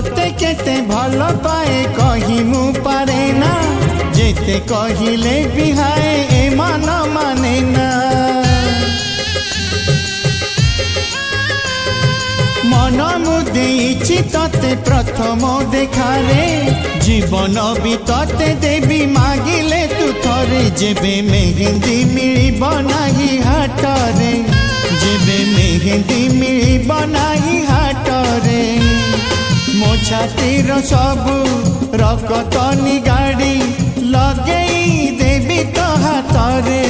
तते केते भल पाए कही मु पारे ना जेते कहिले बिहाए ए मन माने ना मन मुदेइछि तते प्रथम देखारे जीवन भी तते देवी मागिले तू थरे जेबे मेहंदी मिलिब नाही हाटरे जेबे मेहंदी मिलिब नाही हाटरे मो छातीर सबु रकत निगाड़ी लगेई देवी तो हाथरे।